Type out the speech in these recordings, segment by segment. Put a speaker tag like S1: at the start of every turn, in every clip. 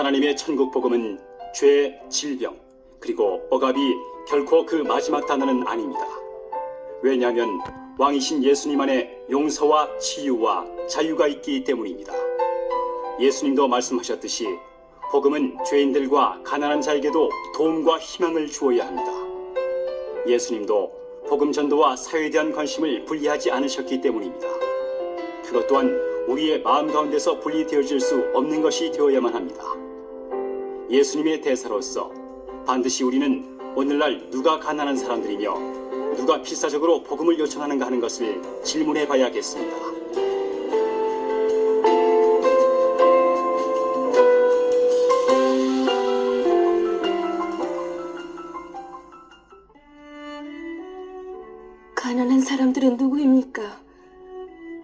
S1: 하나님의 천국 복음은 죄, 질병, 그리고 억압이 결코 그 마지막 단어는 아닙니다. 왜냐하면 왕이신 예수님 안에 용서와 치유와 자유가 있기 때문입니다. 예수님도 말씀하셨듯이 복음은 죄인들과 가난한 자에게도 도움과 희망을 주어야 합니다. 예수님도 복음 전도와 사회에 대한 관심을 분리하지 않으셨기 때문입니다. 그것 또한 우리의 마음 가운데서 분리되어질 수 없는 것이 되어야만 합니다. 예수님의 대사로서 반드시 우리는 오늘날 누가 가난한 사람들이며 누가 필사적으로 복음을 요청하는가 하는 것을 질문해 봐야겠습니다.
S2: 가난한 사람들은 누구입니까?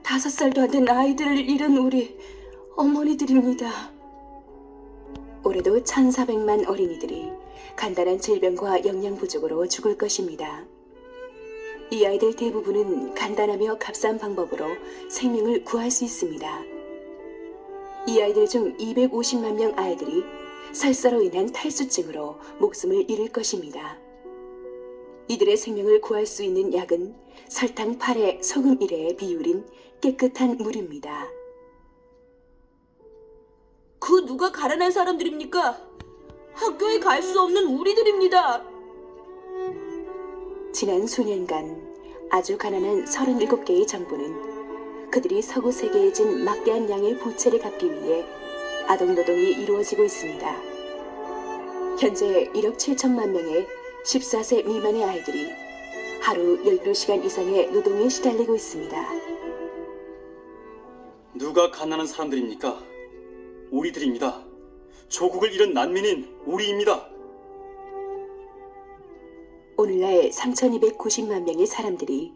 S2: 5살도 안 된 아이들을 잃은 우리 어머니들입니다. 올해도 1,400만 어린이들이 간단한 질병과 영양 부족으로 죽을 것입니다. 이 아이들 대부분은 간단하며 값싼 방법으로 생명을 구할 수 있습니다. 이 아이들 중 250만 명 아이들이 설사로 인한 탈수증으로 목숨을 잃을 것입니다. 이들의 생명을 구할 수 있는 약은 설탕 8에 소금 1의 비율인 깨끗한 물입니다.
S3: 그 누가 가난한 사람들입니까? 학교에 갈 수 없는 우리들입니다.
S2: 지난 수년간 아주 가난한 37개의 정부는 그들이 서구 세계에 진 막대한 양의 부채를 갚기 위해 아동노동이 이루어지고 있습니다. 현재 1억 7천만 명의 14세 미만의 아이들이 하루 12시간 이상의 노동에 시달리고 있습니다.
S1: 누가 가난한 사람들입니까? 우리들입니다. 조국을 잃은 난민인 우리입니다.
S2: 오늘날 3,290만 명의 사람들이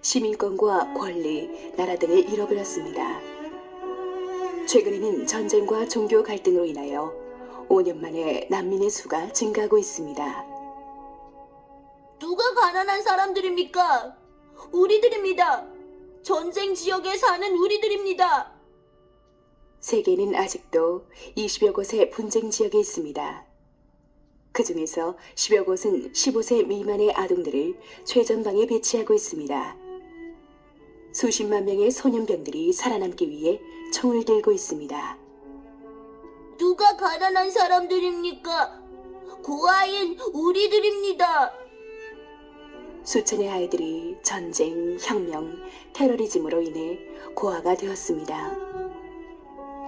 S2: 시민권과 권리, 나라 등을 잃어버렸습니다. 최근에는 전쟁과 종교 갈등으로 인하여 5년 만에 난민의 수가 증가하고 있습니다.
S3: 누가 가난한 사람들입니까? 우리들입니다. 전쟁 지역에 사는 우리들입니다.
S2: 세계는 아직도 20여 곳의 분쟁 지역에 있습니다. 그 중에서 10여 곳은 15세 미만의 아동들을 최전방에 배치하고 있습니다. 수십만 명의 소년병들이 살아남기 위해 총을 들고 있습니다.
S3: 누가 가난한 사람들입니까? 고아인 우리들입니다.
S2: 수천의 아이들이 전쟁, 혁명, 테러리즘으로 인해 고아가 되었습니다.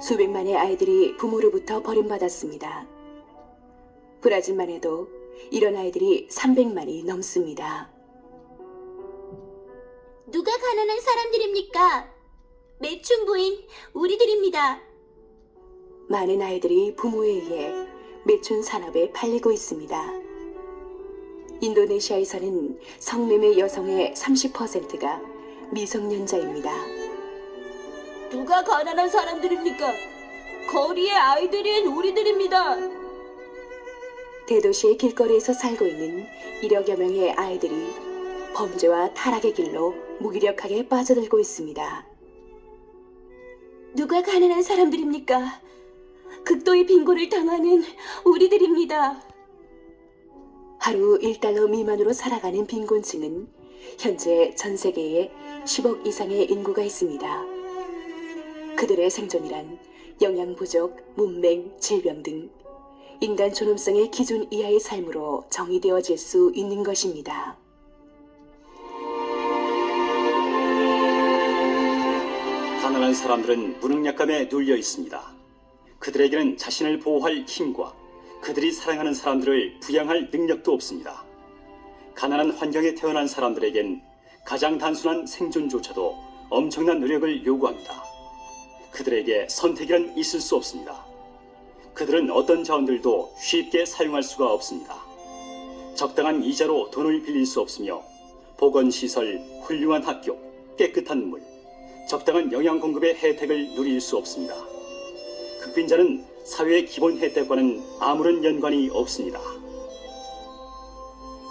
S2: 수백만의 아이들이 부모로부터 버림받았습니다. 브라질만 해도 이런 아이들이 300만이 넘습니다.
S3: 누가 가난한 사람들입니까? 매춘 부인 우리들입니다.
S2: 많은 아이들이 부모에 의해 매춘 산업에 팔리고 있습니다. 인도네시아에서는 성매매 여성의 30%가 미성년자입니다.
S3: 누가 가난한 사람들입니까? 거리의 아이들인 우리들입니다.
S2: 대도시의 길거리에서 살고 있는 1억여 명의 아이들이 범죄와 타락의 길로 무기력하게 빠져들고 있습니다.
S3: 누가 가난한 사람들입니까? 극도의 빈곤을 당하는 우리들입니다.
S2: 하루 1달러 미만으로 살아가는 빈곤층은 현재 전 세계에 10억 이상의 인구가 있습니다. 그들의 생존이란 영양 부족, 문맹, 질병 등 인간 존엄성의 기준 이하의 삶으로 정의되어질 수 있는 것입니다.
S1: 가난한 사람들은 무능력감에 눌려 있습니다. 그들에게는 자신을 보호할 힘과 그들이 사랑하는 사람들을 부양할 능력도 없습니다. 가난한 환경에 태어난 사람들에겐 가장 단순한 생존조차도 엄청난 노력을 요구합니다. 그들에게 선택이란 있을 수 없습니다. 그들은 어떤 자원들도 쉽게 사용할 수가 없습니다. 적당한 이자로 돈을 빌릴 수 없으며 보건시설, 훌륭한 학교, 깨끗한 물, 적당한 영양 공급의 혜택을 누릴 수 없습니다. 극빈자는 사회의 기본 혜택과는 아무런 연관이 없습니다.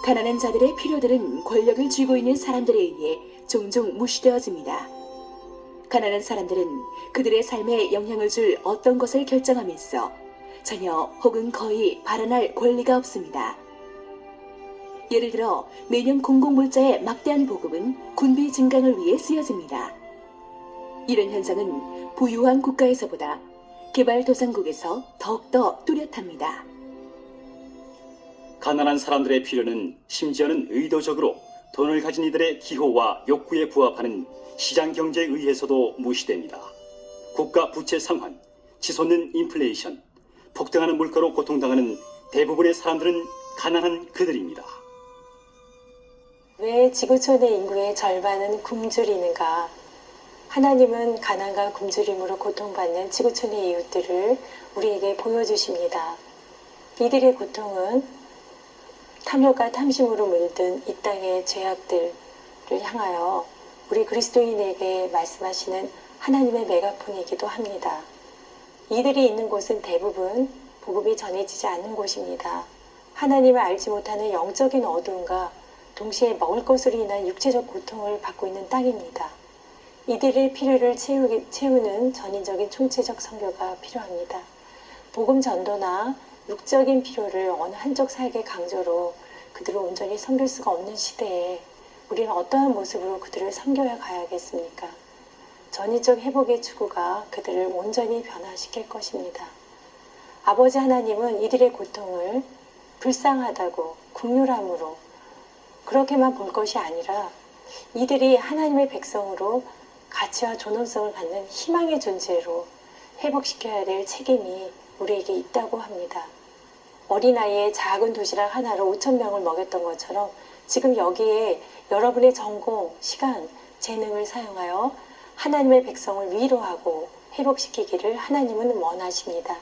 S2: 가난한 자들의 필요들은 권력을 쥐고 있는 사람들에 의해 종종 무시되어집니다. 가난한 사람들은 그들의 삶에 영향을 줄 어떤 것을 결정함에 있어 전혀 혹은 거의 발언할 권리가 없습니다. 예를 들어 매년 공공물자의 막대한 보급은 군비 증강을 위해 쓰여집니다. 이런 현상은 부유한 국가에서보다 개발도상국에서 더욱더 뚜렷합니다.
S1: 가난한 사람들의 필요는 심지어는 의도적으로 돈을 가진 이들의 기호와 욕구에 부합하는 시장 경제에 의해서도 무시됩니다. 국가 부채 상환, 치솟는 인플레이션, 폭등하는 물가로 고통당하는 대부분의 사람들은 가난한 그들입니다.
S4: 왜 지구촌의 인구의 절반은 굶주리는가? 하나님은 가난과 굶주림으로 고통받는 지구촌의 이웃들을 우리에게 보여주십니다. 이들의 고통은 탐욕과 탐심으로 물든 이 땅의 죄악들을 향하여 우리 그리스도인에게 말씀하시는 하나님의 메가폰이기도 합니다. 이들이 있는 곳은 대부분 복음이 전해지지 않는 곳입니다. 하나님을 알지 못하는 영적인 어두움과 동시에 먹을 것으로 인한 육체적 고통을 받고 있는 땅입니다. 이들의 필요를 채우는 전인적인 총체적 선교가 필요합니다. 복음 전도나 육적인 필요를 어느 한쪽 사역의 강조로 그들을 온전히 섬길 수가 없는 시대에 우리는 어떠한 모습으로 그들을 섬겨야 가야겠습니까? 전인적 회복의 추구가 그들을 온전히 변화시킬 것입니다. 아버지 하나님은 이들의 고통을 불쌍하다고 긍휼함으로 그렇게만 볼 것이 아니라 이들이 하나님의 백성으로 가치와 존엄성을 갖는 희망의 존재로 회복시켜야 될 책임이 우리에게 있다고 합니다. 어린아이의 작은 도시락 하나로 5,000명을 먹였던 것처럼 지금 여기에 여러분의 전공, 시간, 재능을 사용하여 하나님의 백성을 위로하고 회복시키기를 하나님은 원하십니다.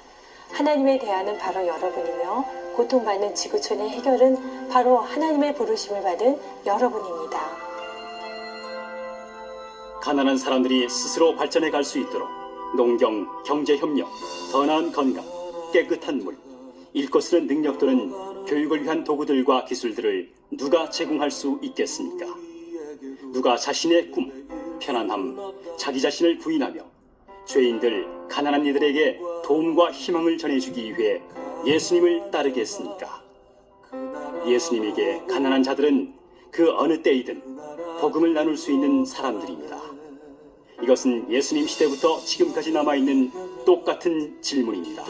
S4: 하나님의 대안은 바로 여러분이며 고통받는 지구촌의 해결은 바로 하나님의 부르심을 받은 여러분입니다.
S1: 가난한 사람들이 스스로 발전해 갈 수 있도록 농경, 경제협력, 더 나은 건강, 깨끗한 물, 읽고 쓰는 능력 또는 교육을 위한 도구들과 기술들을 누가 제공할 수 있겠습니까? 누가 자신의 꿈, 편안함, 자기 자신을 부인하며 죄인들, 가난한 이들에게 도움과 희망을 전해주기 위해 예수님을 따르겠습니까? 예수님에게 가난한 자들은 그 어느 때이든 복음을 나눌 수 있는 사람들입니다. 이것은 예수님 시대부터 지금까지 남아있는 똑같은 질문입니다.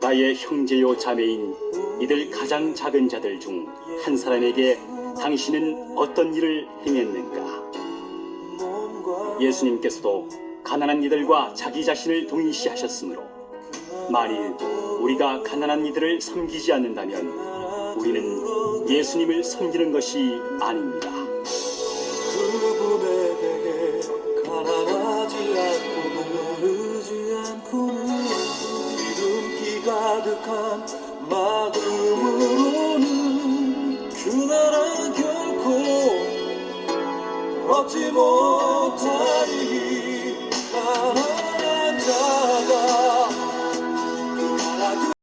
S1: 나의 형제요 자매인 이들 가장 작은 자들 중 한 사람에게 당신은 어떤 일을 행했는가? 예수님께서도 가난한 이들과 자기 자신을 동일시하셨으므로 만일 우리가 가난한 이들을 섬기지 않는다면 우리는 예수님을 섬기는 것이 아닙니다.
S5: 그분에 대해 가난하지 않고는 흐르지 않고는 기름기 가득한 마음으로는 그 나라 결코 얻지 못